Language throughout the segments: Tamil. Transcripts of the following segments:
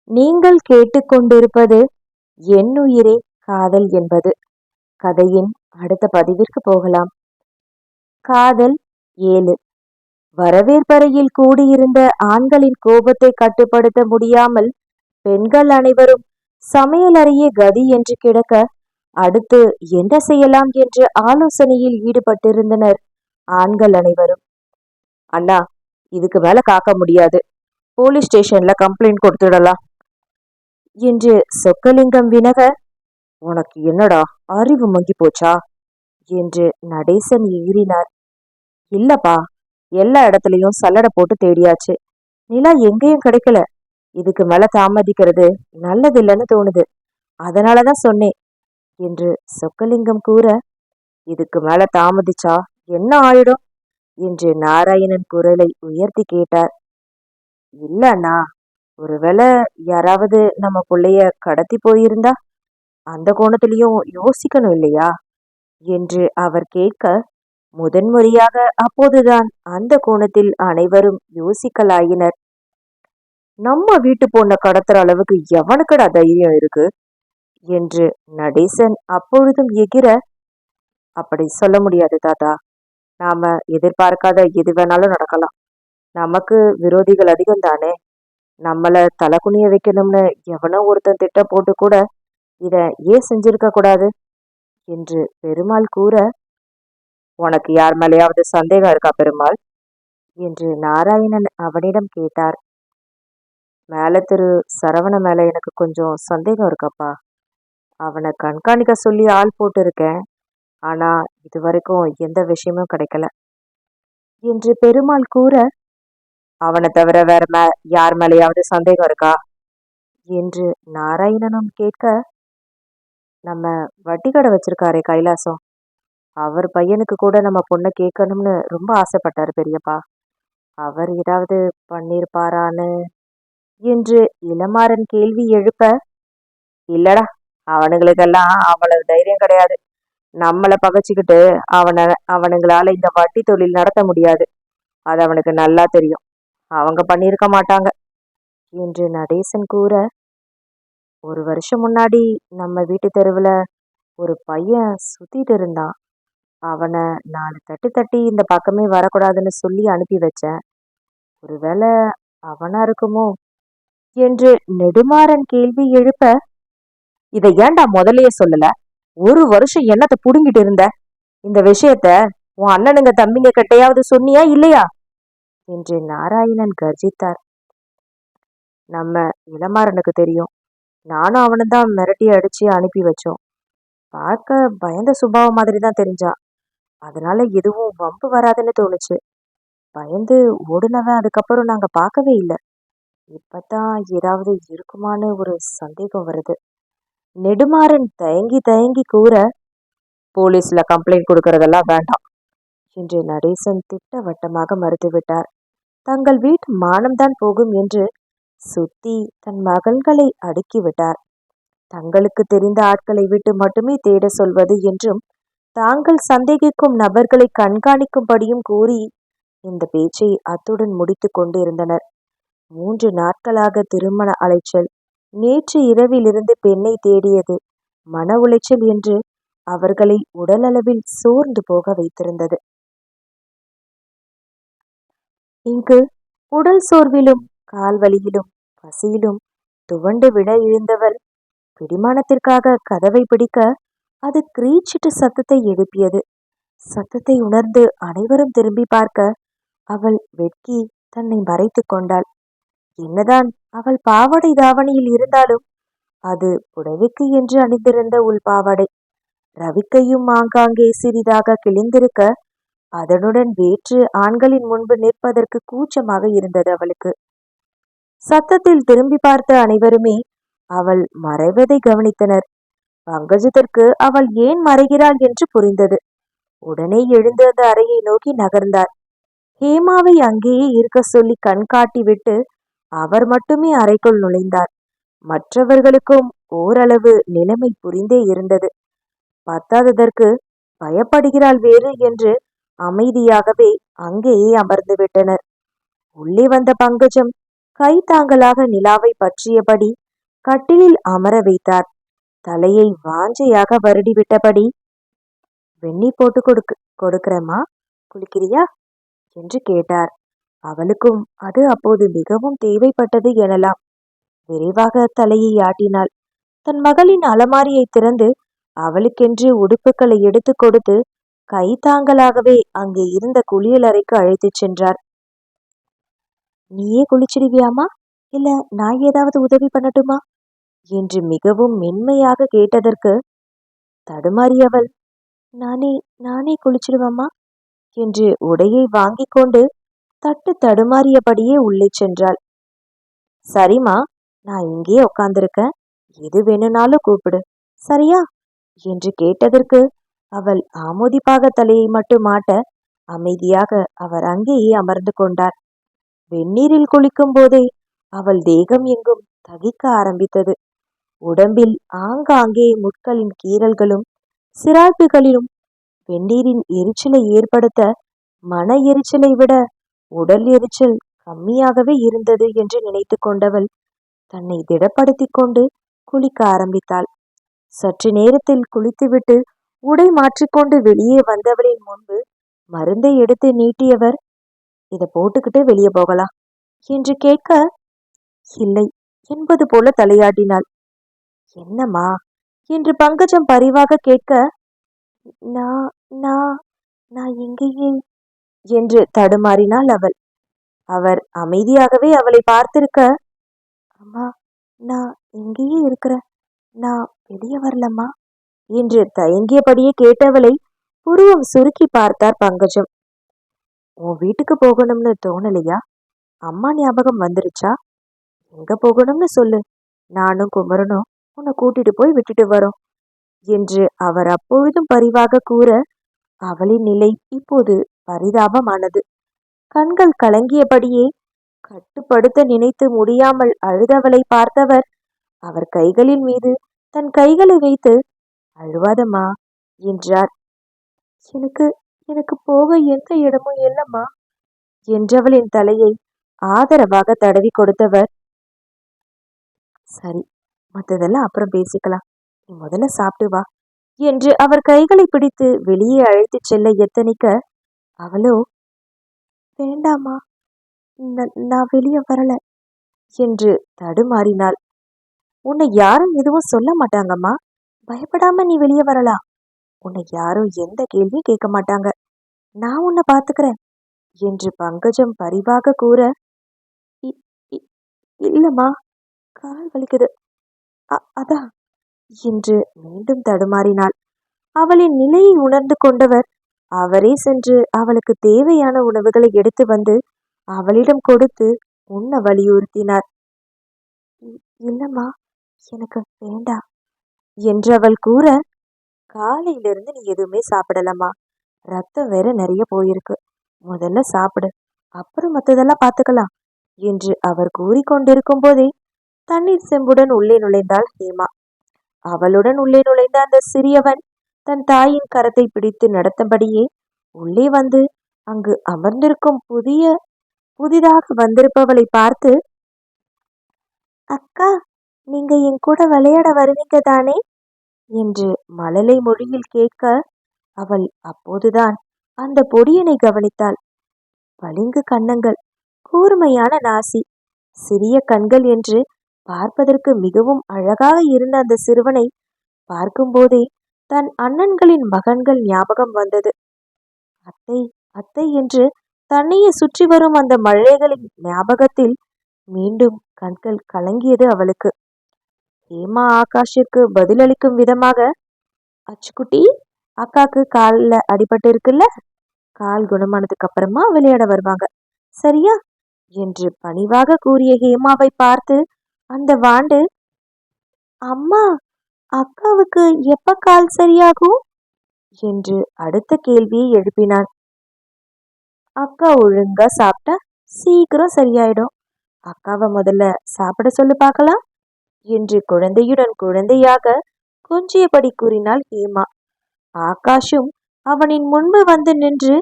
நீங்கள் கேட்டுக்கொண்டிருப்பது என்னுயிரே காதல் என்பது. கதையின் அடுத்த பதிவிற்கு போகலாம். காதல் 7. வரவேற்பறையில் கூடியிருந்த ஆண்களின் கோபத்தை கட்டுப்படுத்த முடியாமல் பெண்கள் அனைவரும் சமையலறையே கதி என்று கிடக்க, அடுத்து என்ன செய்யலாம் என்ற ஆலோசனையில் ஈடுபட்டிருந்தனர் ஆண்கள் அனைவரும். அண்ணா, இதுக்கு மேல காக்க முடியாது, போலீஸ் ஸ்டேஷன்ல கம்ப்ளைண்ட் கொடுத்துடலாம் என்று சொக்கலிங்கம் வினவ, உனக்கு என்னடா அறிவு மங்கி போச்சா என்று நடேசன் எகிறினார். இல்லப்பா, எல்லா இடத்துலயும் சல்லடை போட்டு தேடியாச்சு, நிலா எங்கேயும் கிடைக்கல. இதுக்கு மேல தாமதிக்கிறது நல்லதில்லைன்னு தோணுது, அதனாலதான் சொன்னேன் என்று சொக்கலிங்கம் கூற, இதுக்கு மேல தாமதிச்சா என்ன ஆயிடும் என்று நாராயணன் குரலை உயர்த்தி கேட்டார். இல்லண்ணா, ஒருவேளை யாராவது நம்ம பிள்ளைய கடத்தி போயிருந்தா, அந்த கோணத்திலையும் யோசிக்கணும் இல்லையா என்று அவர் கேட்க, முதன்முறையாக அப்போதுதான் அந்த கோணத்தில் அனைவரும் யோசிக்கலாயினர். நம்ம வீட்டு பொண்ணை கடத்துற அளவுக்கு எவனுக்கடா தைரியம் இருக்கு என்று நடேசன் அப்பொழுதும் எகிர, அப்படி சொல்ல முடியாது தாத்தா, நாம எதிர்பார்க்காத எது வேணாலும் நடக்கலாம். நமக்கு விரோதிகள் அதிகம் தானே. நம்மள தலை குனிய வைக்கணும்னு எவனோ ஒருத்தன் திட்டம் போட்டு கூட இத ஏன் செஞ்சிருக்க கூடாது என்று பெருமாள் கூற, உனக்கு யார் மேலேயாவது சந்தேகம் இருக்கா பெருமாள் என்று நாராயணன் அவனிடம் கேட்டார். மேல திரு சரவண மேல எனக்கு கொஞ்சம் சந்தேகம் இருக்கப்பா. அவனை கண்காணிக்க சொல்லி ஆள் போட்டு இருக்கேன், ஆனா இதுவரைக்கும் எந்த விஷயமும் கிடைக்கல என்று பெருமாள் கூற, அவனை தவிர வேற யார் மேலேயாவது சந்தேகம் இருக்கா என்று நாராயணனும் கேட்க, நம்ம வட்டி கடை வச்சிருக்காரே கைலாசம், அவர் பையனுக்கு கூட நம்ம பொண்ணை கேட்கணும்னு ரொம்ப ஆசைப்பட்டாரு பெரியப்பா. அவர் ஏதாவது பண்ணிருப்பாரான்னு என்று இளமாறன் கேள்வி எழுப்ப, இல்லடா, அவனுங்களுக்கெல்லாம் அவ்வளவு தைரியம் கிடையாது. நம்மளை பகைச்சுக்கிட்டு அவனுங்களால இந்த வட்டி தொழில் நடத்த முடியாது, அது அவனுக்கு நல்லா தெரியும். அவங்க பண்ணியிருக்க மாட்டாங்க என்று நடேசன் கூற, ஒரு வருஷம் முன்னாடி நம்ம வீட்டு தெருவுல ஒரு பையன் சுத்திட்டு இருந்தான். அவனை 4 தட்டி தட்டி இந்த பக்கமே வரக்கூடாதுன்னு சொல்லி அனுப்பி வச்சேன். ஒருவேளை அவனா இருக்குமோ என்று நெடுமாறன் கேள்வி எழுப்ப, இதை ஏன்டா முதலையே சொல்லல? ஒரு வருஷம் என்னத்தை புடுங்கிட்டு இருந்த? இந்த விஷயத்த உன் அண்ணனுங்க தம்பிங்க கிட்டையாவது சொன்னியா இல்லையா என்று நாராயணன் கர்ஜித்தார். நம்ம இளமாறனுக்கு தெரியும், நானும் அவனும் தான் மிரட்டி அடிச்சு அனுப்பி வச்சோம். பார்க்க பயந்த சுபாவம் மாதிரி தான் தெரிஞ்சான், அதனால எதுவும் வம்பு வராதுன்னு தோணுச்சு. பயந்து ஓடுனவன் அதுக்கப்புறம் நாங்க பார்க்கவே இல்லை. இப்பதான் ஏதாவது இருக்குமான்னு ஒரு சந்தேகம் வருது. நெடுமாறன் தயங்கி தயங்கி கூற, போலீஸ்ல கம்ப்ளைண்ட் கொடுக்கறதெல்லாம் வேண்டாம் என்று நடேசன் திட்டவட்டமாக மறுத்துவிட்டார். தங்கள் வீட்டு மானம்தான் போகும் என்று சுத்தி தன் மகன்களை அடுக்கிவிட்டார். தங்களுக்கு தெரிந்த ஆட்களை விட்டு மட்டுமே தேட சொல்வது என்றும் தாங்கள் சந்தேகிக்கும் நபர்களை கண்காணிக்கும்படியும் கூறி இந்த பேச்சை அத்துடன் முடித்து கொண்டிருந்தனர். 3 நாட்களாக திருமண அலைச்சல், நேற்று இரவிலிருந்து பெண்ணை தேடியது, மன உளைச்சல் என்று அவர்களை உடலளவில் சோர்ந்து போக வைத்திருந்தது. இங்கு உடல் சோர்விலும் கால்வலியிலும் பசியிலும் துவண்டு விட எழுந்தவள் பிடிமானத்திற்காக கதவை பிடிக்க, அது கிரீச்சிட்டு சத்தத்தை எழுப்பியது. சத்தத்தை உணர்ந்து அனைவரும் திரும்பி பார்க்க, அவள் வெட்கி தன்னை மறைத்து கொண்டாள். என்னதான் அவள் பாவாடை தாவணியில் இருந்தாலும் அது புடவைக்கு என்று அணிந்திருந்த உள்பாவாடை. ரவிக்கையும் ஆங்காங்கே சிறிதாக கிழிந்திருக்க, அதனுடன் வேற்று ஆண்களின் முன்பு நிற்பதற்கு கூச்சமாக இருந்தது அவளுக்கு. சத்தத்தில் திரும்பி பார்த்த அனைவருமே அவள் மறைவதை கவனித்தனர். பங்கஜத்திற்கு அவள் ஏன் மறைகிறாள் என்று புரிந்தது. உடனே எழுந்து அந்த அறையை நோக்கி நகர்ந்தார். ஹேமாவை அங்கேயே இருக்க சொல்லி கண் காட்டி விட்டு அவர் மட்டுமே அறைக்குள் நுழைந்தார். மற்றவர்களுக்கும் ஓரளவு நிலைமை புரிந்தே இருந்தது. பத்தாததற்கு பயப்படுகிறாள் வேறு என்று அமைதியாகவே அங்கேயே அமர்ந்து விட்டனர். உள்ளே வந்த பங்கஜம் கைத்தாங்கலாக நிலாவை பற்றியபடி கட்டிலில் அமர வைத்தார். தலையை வாஞ்சையாக வருடிவிட்டபடி, வெந்நீர் போட்டு கொடுக்கிறேம்மா, குளிக்கிறியா என்று கேட்டார். அவளுக்கும் அது அப்போது மிகவும் தேவைப்பட்டது எனலாம். விரைவாக தலையை ஆட்டினாள். தன் மகளின் அலமாரியை திறந்து அவளுக்கென்று உடுப்புகளை எடுத்து கொடுத்து கைத்தாங்கலாகவே அங்கே இருந்த குளியலறைக்கு அழைத்துச் சென்றார். நீயே குளிச்சிடுவியாமா, இல்ல நான் ஏதாவது உதவி பண்ணட்டுமா என்று மிகவும் மென்மையாக கேட்டதற்கு தடுமாறியவள், நானே நானே குளிச்சிடுவாமா என்று உடையை வாங்கி கொண்டு தட்டு தடுமாறியபடியே உள்ளே சென்றாள். சரிம்மா, நான் இங்கேயே உட்கார்ந்திருக்கேன், எது வேணும்னாலும் கூப்பிடு, சரியா என்று கேட்டதற்கு அவள் ஆமோதிப்பாக தலையை மட்டும் மாட்ட அமைதியாக அவர் அங்கேயே அமர்ந்து கொண்டார். வெந்நீரில் குளிக்கும் போதே அவள் தேகம் எங்கும் தகிக்க ஆரம்பித்தது. உடம்பில் ஆங்காங்கே முட்களின் கீறல்களும் சிராய்ப்புகளிலும் வெந்நீரின் எரிச்சலை ஏற்படுத்த மன எரிச்சலை விட உடல் எரிச்சல் கம்மியாகவே இருந்தது என்று நினைத்து கொண்டவள் தன்னை திடப்படுத்தி கொண்டு குளிக்க ஆரம்பித்தாள். சற்று நேரத்தில் குளித்துவிட்டு உடை மாற்றிக்கொண்டு வெளியே வந்தவளின் முன்பு மருந்தை எடுத்து நீட்டியவர், இதை போட்டுக்கிட்டு வெளியே போகலாம் என்று கேட்க, இல்லை என்பது போல தலையாட்டினாள். என்னம்மா என்று பங்கஜம் பரிவாக கேட்க, நான் நான் நான் எங்கேயே என்று தடுமாறினாள் அவள். அவர் அமைதியாகவே அவளை பார்த்திருக்க, அம்மா நான் எங்கேயே இருக்கிறேன், நான் வெளியே வரலம்மா என்று தயங்கியபடியே கேட்டவளை புருவம் சுருக்கி பார்த்தார் பங்கஜம். உன் வீட்டுக்கு போகணும்னு தோணலையா? அம்மா ஞாபகம் வந்துருச்சா? எங்க போகணும்னு சொல்லு, நானும் குமரனும் உன்னை கூட்டிட்டு போய் விட்டுட்டு வரோம் என்று அவர் அப்பொழுதும் பரிவாக கூற, அவளின் நிலை இப்போது பரிதாபமானது. கண்கள் கலங்கியபடியே கட்டுப்படுத்த நினைத்து முடியாமல் அழுதவளை பார்த்தவர் அவர் கைகளின் மீது தன் கைகளை வைத்து, அழுவாதம்மா என்றார். எனக்கு எனக்கு போக எந்த இடமும் இல்லம்மா என்றவளின் தலையை ஆதரவாக தடவி கொடுத்தவர், சரி, மற்றதெல்லாம் அப்புறம் பேசிக்கலாம், நீ முதல்ல சாப்பிட்டு வா என்று அவர் கைகளை பிடித்து வெளியே அழைத்துச் செல்ல எத்தனிக்க, அவளோ, வேண்டாமா, நான் வெளியே வரல என்று தடுமாறினாள். உன்னை யாரும் எதுவும் சொல்ல மாட்டாங்கம்மா, பயப்படாம நீ வெளியே வரலாம், உன்னை யாரும் எந்த கேள்வியும் கேட்க மாட்டாங்க, நான் உன்னை பாத்துக்கிறேன் என்று பங்கஜம் பரிவாக கூற, இல்லம்மா, கால் வலிக்குது, அதான் என்று மீண்டும் தடுமாறினாள். அவளின் நிலையை உணர்ந்து கொண்டவர் அவரே சென்று அவளுக்கு தேவையான உணவுகளை எடுத்து வந்து அவளிடம் கொடுத்து உண்ண வலியுறுத்தினார். இல்லம்மா, எனக்கு வேண்டாம் என்று அவள் கூற, காலையிலிருந்து நீ எதுவுமே சாப்பிடலம்மா, ரத்தம் வேற நிறைய போயிருக்கு, முதல்ல சாப்பிடு, அப்புறம் மற்றதெல்லாம் பார்த்துக்கலாம் என்று அவர் கூறிக்கொண்டிருக்கும் போதே தண்ணீர் செம்புடன் உள்ளே நுழைந்தாள் ஹேமா. அவளுடன் உள்ளே நுழைந்த அந்த சிறியவன் தன் தாயின் கரத்தை பிடித்து நடத்தபடியே உள்ளே வந்து அங்கு அமர்ந்திருக்கும் புதிதாக வந்திருப்பவளை பார்த்து, அக்கா, நீங்க என் கூட விளையாட வருவீங்க தானே என்று மழலை மொழியில் கேட்க, அவள் அப்போதுதான் அந்த பொடியனை கவனித்தாள். பளிங்கு கன்னங்கள், கூர்மையான நாசி, சிறிய கண்கள் என்று பார்ப்பதற்கு மிகவும் அழகாக இருந்த அந்த சிறுவனை பார்க்கும்போதே தன் அண்ணன்களின் மகன்கள் ஞாபகம் வந்தது. அத்தை அத்தை என்று தன்னையே சுற்றி வரும் அந்த மழைகளின் ஞாபகத்தில் மீண்டும் கண்கள் கலங்கியது அவளுக்கு. ஹேமா ஆகாஷிற்கு பதிலளிக்கும் விதமாக, அச்சுக்குட்டி, அக்காக்கு காலில் அடிபட்டு இருக்குல்ல, கால் குணமானதுக்கு அப்புறமா விளையாட வருவாங்க, சரியா என்று பணிவாக கூறிய ஹேமாவை பார்த்து அந்த வாண்டு, அம்மா, அக்காவுக்கு எப்ப கால் சரியாகும் என்று அடுத்த கேள்வியை எழுப்பினான். அக்கா ஒழுங்கா சாப்பிட்டா சீக்கிரம் சரியாயிடும், அக்காவை முதல்ல சாப்பிட சொல்லி பார்க்கலாம் என்று குழந்தையுடன் குழந்தையாக கொஞ்சியபடி கூறினாள் ஹேமா. ஆகாஷும் அவனின் முன்பு வந்து நின்று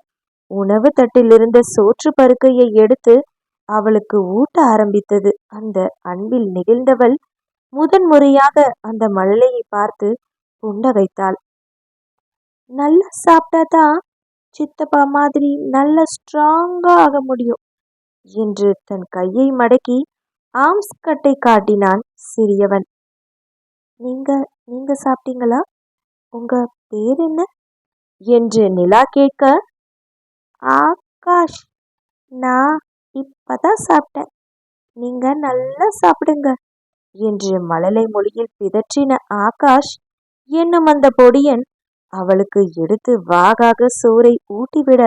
உணவு தட்டிலிருந்த சோற்று பருக்கையை எடுத்து அவளுக்கு ஊட்ட ஆரம்பித்தது. அந்த அன்பில் நெகிழ்ந்தவள் முதன் முறையாக அந்த மழலையை பார்த்து புன்னகைத்தாள். நல்லா சாப்பிட்டாதான் சித்தப்பா மாதிரி நல்ல ஸ்ட்ராங்கா ஆக முடியும் என்று தன் கையை மடக்கி ஆம்ஸ் கட்டை காட்டினான் சிறியவன். நீங்க நீங்க சாப்பிட்டீங்களா? உங்க பேர் என்ன என்று நிலா கேட்க, ஆகாஷ், நான் இப்பதான் சாப்பிட்டேன், நீங்க நல்லா சாப்பிடுங்க என்று மழலை மொழியில் பிதற்றின ஆகாஷ் என்னும் அந்த பொடியன் அவளுக்கு எடுத்து வாகாக சோறை ஊட்டிவிட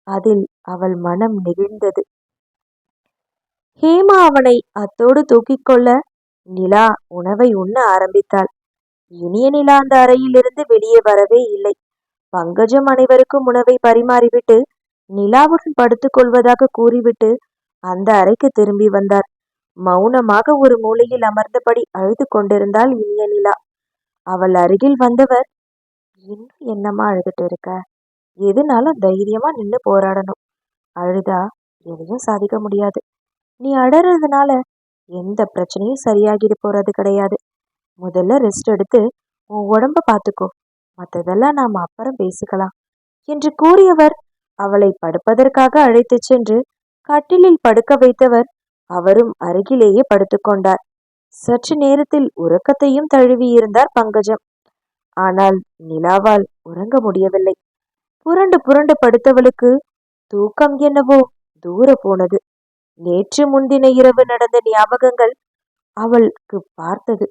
அதில் அவள் மனம் நெகிழ்ந்தது. ஹேமா அவனை அத்தோடு தூக்கிக் கொள்ள நிலா உணவை உண்ண ஆரம்பித்தாள். இனிய நிலா அந்த அறையிலிருந்து வெளியே வரவே இல்லை. பங்கஜம் அனைவருக்கும் உணவை பரிமாறிவிட்டு நிலாவுடன் படுத்துக் கொள்வதாக கூறிவிட்டு அந்த அறைக்கு திரும்பி வந்தார். மௌனமாக ஒரு மூலையில் அமர்ந்தபடி அழுது கொண்டிருந்தாள் இனிய நிலா. அவள் அருகில் வந்தவர், இன்னும் என்னம்மா அழுதுட்டு இருக்க? எதுனாலும் தைரியமா நின்று போராடணும். அழுதா எதையும் சாதிக்க முடியாது. நீ அடறதுனால எந்த பிரச்சனையும் சரியாகிட்டு போறது கிடையாது. முதல்ல ரெஸ்ட் எடுத்து உன் உடம்ப பார்த்துக்கோ, மற்றதெல்லாம் நாம் அப்புறம் பேசிக்கலாம் என்று கூறியவர் அவளை படுப்பதற்காக அழைத்து சென்று கட்டிலில் படுக்க வைத்தவர் அவரும் அருகிலேயே படுத்துக்கொண்டார். சற்று நேரத்தில் உறக்கத்தையும் தழுவியிருந்தார் பங்கஜம். ஆனால் நிலாவால் உறங்க முடியவில்லை. புரண்டு புரண்டு படுத்தவளுக்கு தூக்கம் என்னவோ தூர போனது. நேற்று முன்தின இரவு நடந்த ஞாபகங்கள் அவளுக்கு பார்த்தது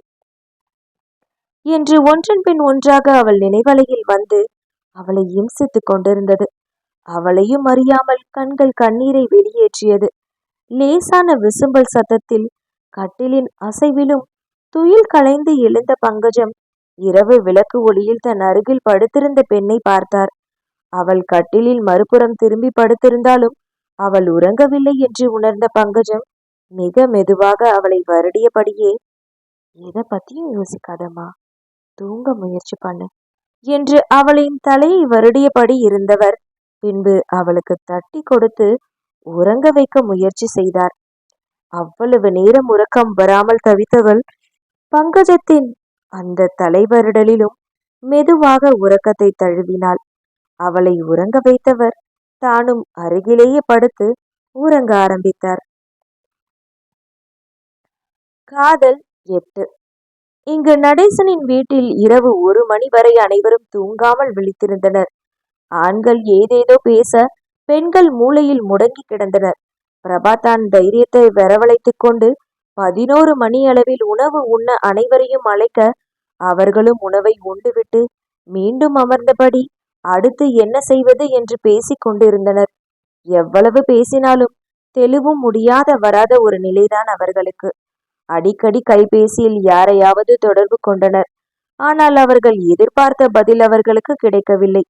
என்று ஒன்றன் பின் ஒன்றாக அவள் நினைவலையில் வந்து அவளை இம்சித்துக் கொண்டிருந்தது. அவளையும் அறியாமல் கண்கள் கண்ணீரை வெளியேற்றியது. லேசான விசும்பல் சத்தத்தில் கட்டிலின் அசைவிலும் துயில் களைந்து எழுந்த பங்கஜம் இரவு விளக்கு ஒளியில் தன் அருகில் படுத்திருந்த பெண்ணை பார்த்தார். அவள் கட்டிலில் மறுபுறம் திரும்பி படுத்திருந்தாலும் அவள் உறங்கவில்லை என்று உணர்ந்த பங்கஜம் மிக மெதுவாக அவளை வருடியபடியே, எதை பத்தியும் யோசிக்காதம்மா, தூங்க முயற்சி பண்ணு என்று அவளின் தலையை வருடியபடி இருந்தவர் பின்பு அவளுக்கு தட்டி கொடுத்து உறங்க வைக்க முயற்சி செய்தார். அவ்வளவு நேரம் உறக்கம் வராமல் தவித்தவள் பங்கஜத்தின் அந்த தலைவருடலிலும் மெதுவாக உறக்கத்தை தழுவினாள். அவளை உறங்க வைத்தவர் தானும் அருகிலேயே படுத்து உறங்க ஆரம்பித்தார். காதல் 8. இங்கு நடேசனின் வீட்டில் இரவு 1 மணி வரை அனைவரும் தூங்காமல் விழித்திருந்தனர். ஆண்கள் ஏதேதோ பேச பெண்கள் மூலையில் முடங்கி கிடந்தனர். பிரபா தான் தைரியத்தை வரவழைத்துக் கொண்டு 11 மணி அளவில் உணவு உண்ண அனைவரையும் அழைக்க அவர்களும் உணவை உண்டுவிட்டு மீண்டும் அமர்ந்தபடி அடுத்து என்ன செய்வது என்று பேசிக் கொண்டிருந்தனர். எவ்வளவு பேசினாலும் தெளிவும் முடியாத வராத ஒரு நிலைதான் அவர்களுக்கு. அடிக்கடி கைபேசியில் யாரையாவது தொடர்பு கொண்டனர். ஆனால் அவர்கள் எதிர்பார்த்த பதில் அவர்களுக்கு கிடைக்கவில்லை.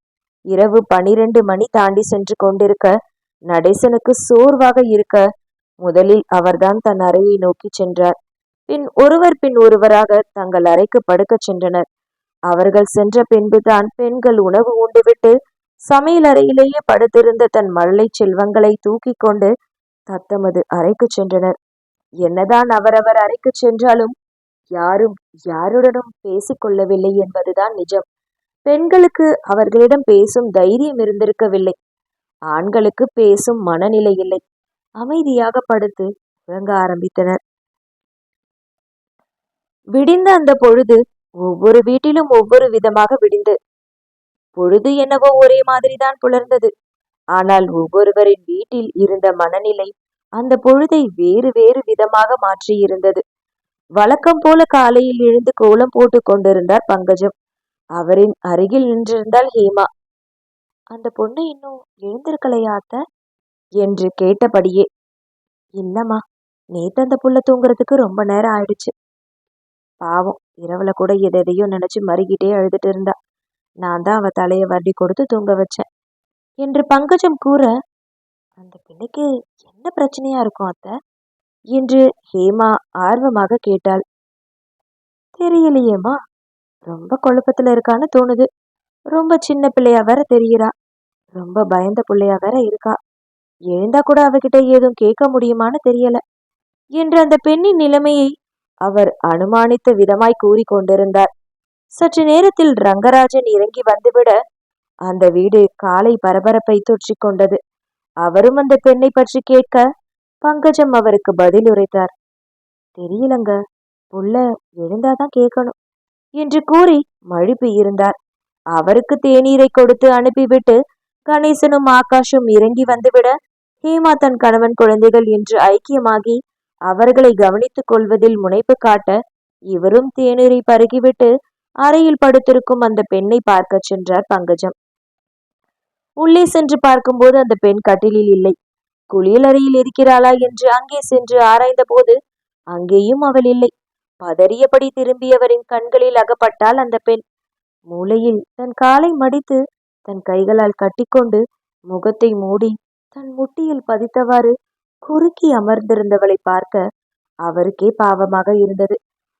இரவு 12 மணி தாண்டி சென்று கொண்டிருக்க நடேசனுக்கு சோர்வாக இருக்க முதலில் அவர்தான் தன் அறையை நோக்கி சென்றார். பின் ஒருவராக தங்கள் அறைக்கு படுக்கச் சென்றனர். அவர்கள் சென்ற பின்புதான் பெண்கள் உணவு உண்டுவிட்டு சமையல் அறையிலேயே படுத்திருந்த தன் மழலை செல்வங்களை தூக்கி கொண்டு தத்தமது அறைக்கு சென்றனர். என்னதான் அவரவர் அறைக்கு சென்றாலும் யாரும் யாருடனும் பேசிக்கொள்ளவில்லை என்பதுதான் நிஜம். பெண்களுக்கு அவர்களிடம் பேசும் தைரியம் இருந்திருக்கவில்லை. ஆண்களுக்கு பேசும் மனநிலை இல்லை. அமைதியாக படுத்து உறங்க ஆரம்பித்தனர். விடிந்த அந்த பொழுது ஒவ்வொரு வீட்டிலும் ஒவ்வொரு விதமாக விடிந்து பொழுது என்னவோ ஒரே மாதிரிதான் புலர்ந்தது. ஆனால் ஒவ்வொருவரின் வீட்டில் இருந்த மனநிலை அந்த பொழுதை வேறு வேறு விதமாக மாற்றியிருந்தது. வழக்கம் போல காலையில் எழுந்து கோலம் போட்டு கொண்டிருந்தார் பங்கஜம். அவரின் அருகில் நின்றிருந்தாள் ஹேமா. அந்த பொண்ணு இன்னும் எழுந்திருக்கலையா அத்தை என்று கேட்டபடியே, இல்லம்மா, நேத்து அந்த புள்ள தூங்குறதுக்கு ரொம்ப நேரம் ஆயிடுச்சு. பாவம், இரவுல கூட எதையோ நினைச்சு மறுகிட்டே அழுதுட்டு இருந்தா. நான் தான் அவ தலையை வருடி கொடுத்து தூங்க வச்சேன் என்று பங்கஜம் கூற, அந்த பிள்ளைக்கு என்ன பிரச்சனையா இருக்கும் அத்தை என்று ஹேமா ஆர்வமாக கேட்டாள். தெரியலையேம்மா, ரொம்ப குழப்பத்துல இருக்கான்னு தோணுது. ரொம்ப சின்ன பிள்ளையா வேற தெரிகிறா. ரொம்ப பயந்த பிள்ளையா வேற இருக்கா. எழுந்தா கூட அவகிட்ட ஏதும் கேட்க முடியுமான்னு தெரியல என்று அந்த பெண்ணின் நிலைமையை அவர் அனுமானித்த விதமாய் கூறி கொண்டிருந்தார். சற்று நேரத்தில் ரங்கராஜன் இறங்கி வந்துவிட அந்த வீடு காலை பரபரப்பை தொற்றிக் கொண்டது. அவரும் அந்த பெண்ணை பற்றி கேட்க பங்கஜம் அவருக்கு பதில் உரைத்தார். தெரியலங்க, புள்ள எழுந்தாதான் கேட்கணும் என்று கூறி மழுப்பி இருந்தார். அவருக்கு தேநீரை கொடுத்து அனுப்பிவிட்டு கணேசனும் ஆகாஷும் இறங்கி வந்துவிட ஹேமா தன் கணவன் குழந்தைகள் என்று ஐக்கியமாகி அவர்களை கவனித்துக் கொள்வதில் முனைப்பு காட்ட இவரும் தேநீரை பருகிவிட்டு அறையில் படுத்திருக்கும் அந்த பெண்ணை பார்க்க சென்றார் பங்கஜம். உள்ளே சென்று பார்க்கும்போது அந்த பெண் கட்டிலில் இல்லை. குளியலறையில் இருக்கிறாளா என்று அங்கே சென்று ஆராய்ந்த போது அங்கேயும் அவள் இல்லை. பதறியபடி திரும்பியவரின் கண்களில் அகப்பட்டாள் அந்த பெண். மூலையில் தன் காலை மடித்து தன் கைகளால் கட்டிக்கொண்டு முகத்தை மூடி தன் முட்டியில் பதித்தவாறு குறுக்கி அமர்ந்திருந்தவளை பார்க்க அவருக்கே பாவமாக இருந்தது.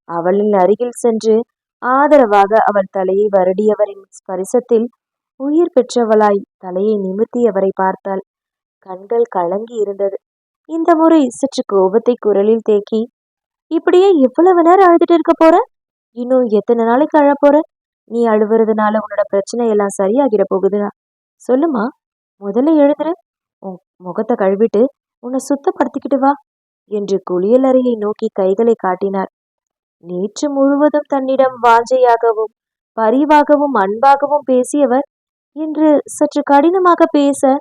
அவளின் அருகில் சென்று ஆதரவாக அவள் தலையை வருடியவரின் ஸ்பரிசத்தில் உயிர் பெற்றவளாய் தலையை நிமிர்த்தியவரை பார்த்தாள். கண்கள் கலங்கி இருந்தது. இந்த முறை சற்று கோபத்தை குரலில் தேக்கி, இப்படியே எவ்வளவு நேரம் அழுதுட்டு இருக்க போற? இன்னும் எத்தனை நாளைக்கு அழ போற? நீ அழுவுறதுனால உன்னோட பிரச்சனை எல்லாம் சரியாகிட போகுதுடா. சொல்லுமா, முதல்ல எழுதுரு, உன் முகத்தை கழுவிட்டு உன்னை சுத்தப்படுத்திக்கிட்டு வா என்று குளியலறையை நோக்கி கைகளை காட்டினார். நேற்று முழுவதும் தன்னிடம் வாஞ்சையாகவும் பரிவாகவும் அன்பாகவும் பேசியவர் இன்று சற்று கடினமாக பேச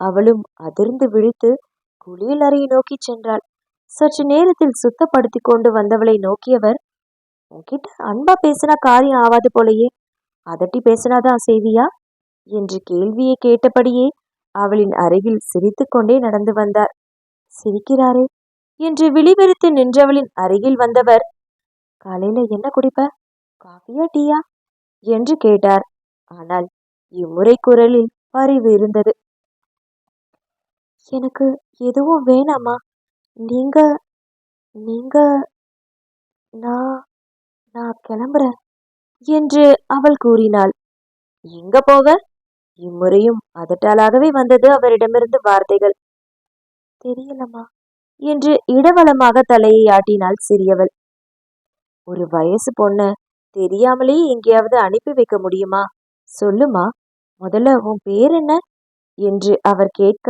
அவளும் அதிர்ந்து விழித்து குளியலறையை நோக்கி சென்றாள். சற்று நேரத்தில் சுத்தப்படுத்தி கொண்டு வந்தவளை நோக்கியவர், உன்கிட்ட அன்பா பேசினா காரியம் ஆவாது போலையே, அதட்டி பேசினாதான் செய்வியா என்று கேள்வியை கேட்டபடியே அவளின் அருகில் சிரித்து கொண்டே நடந்து வந்தார். சிரிக்கிறாரே என்று விழிவிரித்து நின்றவளின் அருகில் வந்தவர், காலையில என்ன குடிப்ப, காஃபியா டீயா என்று கேட்டார். ஆனால் இம்முறை குரலில் பரிவு இருந்தது. எனக்கு எதுவும் வேணாமா, நீங்க நீங்க நான் நான் கிளம்புறேன் என்று அவள் கூறினாள். எங்க போக? இம்முறையும் அதட்டாலாகவே வந்தது அவரிடமிருந்து வார்த்தைகள். தெரியலம்மா என்று இடவளமாக தலையை ஆட்டினாள் சிறியவள். ஒரு வயசு பொண்ண தெரியாமலே எங்கேயாவது அனுப்பி வைக்க முடியுமா? சொல்லுமா, முதல்ல உன் பேர் என்ன என்று அவர் கேட்க,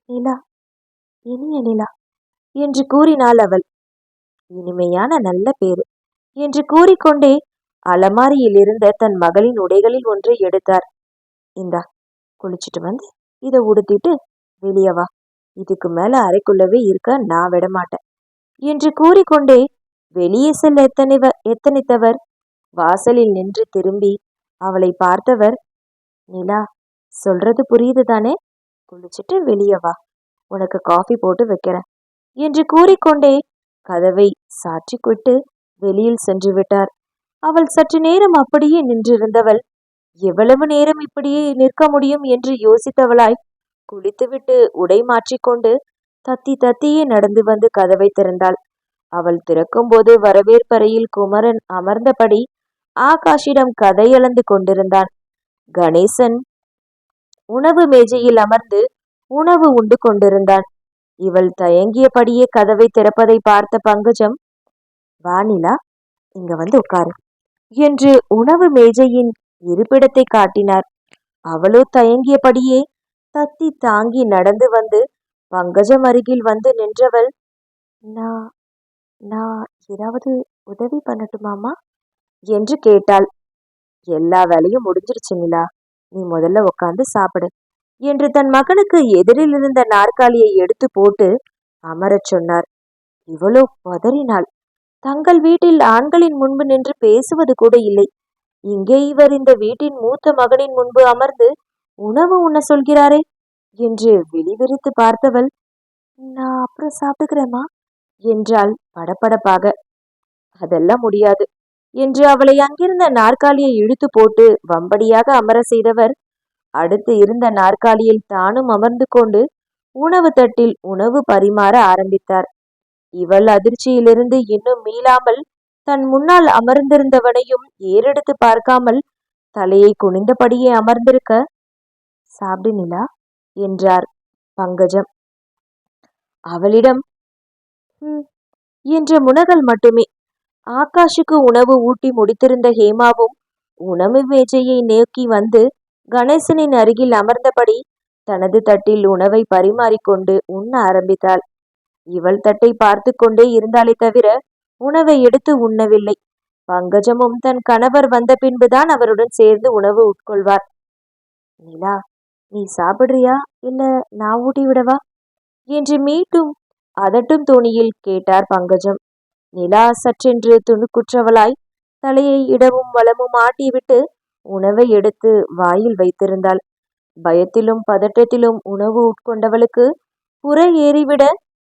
நிலா, இனிய நிலா என்று கூறினாள் அவள். இனிமையான நல்ல பேரு என்று கூறிக்கொண்டே அலமாரியில் இருந்த தன் மகளின் உடைகளில் ஒன்றை எடுத்தார். இந்தா, குளிச்சுட்டு வந்து இதை உடுத்திட்டு வெளியே வா, இதுக்கு மேல அறைக்குள்ளவே இருக்க நான் விடமாட்டேன் என்று கூறிக்கொண்டே வெளியே செல்ல எத்தனித்தவர் வாசலில் நின்று திரும்பி அவளை பார்த்தவர், நிலா, சொல்றது புரியுது தானே? குளிச்சுட்டு வெளியே வா, உனக்கு காஃபி போட்டு வைக்கிறேன் என்று கூறிக்கொண்டே கதவை சாற்றிக்கிட்டு வெளியில் சென்று விட்டார். அவள் சற்று நேரம் அப்படியே நின்றிருந்தவள் எவ்வளவு நேரம் இப்படியே நிற்க முடியும் என்று யோசித்தவளாய் குளித்துவிட்டு உடை மாற்றிக்கொண்டு தத்தி தத்தியே நடந்து வந்து கதவை திறந்தாள். அவள் திறக்கும்போது வரவேற்பறையில் குமரன் அமர்ந்தபடி ஆகாஷிடம் கதையளந்து கொண்டிருந்தான். கணேசன் உணவு மேஜையில் அமர்ந்து உணவு உண்டு கொண்டிருந்தான். இவள் தயங்கியபடியே கதவை திறப்பதை பார்த்த பங்கஜம், வானிலா, இங்க வந்து உட்காரு என்று உணவு மேஜையின் இருப்பிடத்தை காட்டினார். அவளோ தயங்கியபடியே தத்தி தாங்கி நடந்து வந்து பங்கஜம் அருகில் வந்து நின்றவள், நான் நான் ஏதாவது உதவி பண்ணட்டுமாமா என்று கேட்டாள். எல்லா வேலையும் முடிஞ்சிருச்சு நிலா, நீ முதல்ல உட்காந்து சாப்பிடு என்று தன் மகனுக்கு எதிரில் இருந்த நாற்காலியை எடுத்து போட்டு அமரச் சொன்னார். இவளோ பதறினாள். தங்கள் வீட்டில் ஆண்களின் முன்பு நின்று பேசுவது கூட இல்லை. இங்கே இவர் இந்த வீட்டின் மூத்த மகனின் முன்பு அமர்ந்து உணவு உண்ண சொல்கிறாரே என்று விழிவிரித்து பார்த்தவள், நான் அப்புறம் சாப்பிட்டுக்கிறேம்மா என்றாள் படபடப்பாக. அதெல்லாம் முடியாது என்று அவளை அங்கிருந்த நாற்காலியை இழுத்து போட்டு வம்படியாக அமர செய்தவர் அடுத்து இருந்த நாற்காலியில் தானும் அமர்ந்து கொண்டு உணவு தட்டில் உணவு பரிமாற ஆரம்பித்தார். இவள் அதிர்ச்சியிலிருந்து இன்னும் மீளாமல் தன் முன்னால் அமர்ந்திருந்தவனையும் ஏறெடுத்து பார்க்காமல் தலையை குனிந்தபடியே அமர்ந்திருக்க, சாப்பிடு நிலா என்றார். பங்கஜம் அவளிடம் "ம்" என்ற முனகல் மட்டுமே. ஆகாஷுக்கு உணவு ஊட்டி முடித்திருந்த ஹேமாவும் உணவு மேஜையை நோக்கி வந்து கணேசனின் அருகில் அமர்ந்தபடி தனது தட்டில் உணவை பரிமாறிக்கொண்டு உண்ண ஆரம்பித்தாள். இவள் தட்டை பார்த்து கொண்டே இருந்தாலே தவிர உணவை எடுத்து உண்ணவில்லை. பங்கஜமும் தன் கணவர் வந்த பின்புதான் அவருடன் சேர்ந்து உணவு உட்கொள்வார். நிலா, நீ சாப்பிடுறியா இல்ல நான் ஊட்டி விடவா என்று மீண்டும் அதட்டும் தோணியில் கேட்டார் பங்கஜம். நிலா சற்றென்று துணுக்குற்றவளாய் தலையை இடமும் வலமும் ஆட்டிவிட்டு உணவை எடுத்து வாயில் வைத்திருந்தாள். பயத்திலும் பதட்டத்திலும் உணவு உட்கொண்டவளுக்கு புறை ஏறிவிட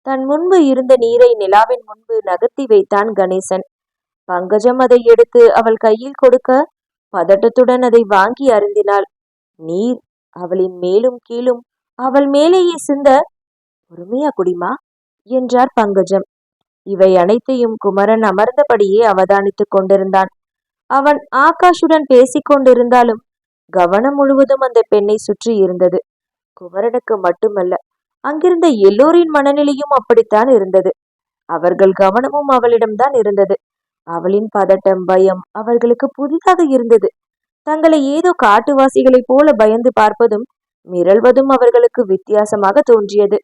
தன் முன்பு இருந்த நீரை நிலாவின் முன்பு நகர்த்தி வைத்தான் கணேசன். பங்கஜம் அதை எடுத்து அவள் கையில் கொடுக்க பதட்டத்துடன் அதை வாங்கி அருந்தினாள். நீர் அவளின் மேலும் கீழும் அவள் மேலேயே சிந்த, பொறுமையா குடிமா என்றார் பங்கஜம். இவை அனைத்தையும் குமரன் அமர்ந்தபடியே அவதானித்துக் கொண்டிருந்தான். அவன் ஆகாஷுடன் பேசிக் கொண்டிருந்தாலும் கவனம் முழுவதும் அந்த பெண்ணை சுற்றி இருந்தது. குமரனுக்கு மட்டுமல்ல, அங்கிருந்த எல்லோரின் மனநிலையும் அப்படித்தான் இருந்தது. அவர்கள் கவனமும் அவளிடம்தான் இருந்தது. அவளின் பதட்டம், பயம் அவர்களுக்கு புதிதாக இருந்தது. தங்களை ஏதோ காட்டுவாசிகளைப் போல பயந்து பார்ப்பதும் மிரள்வதும் அவர்களுக்கு வித்தியாசமாக தோன்றியது.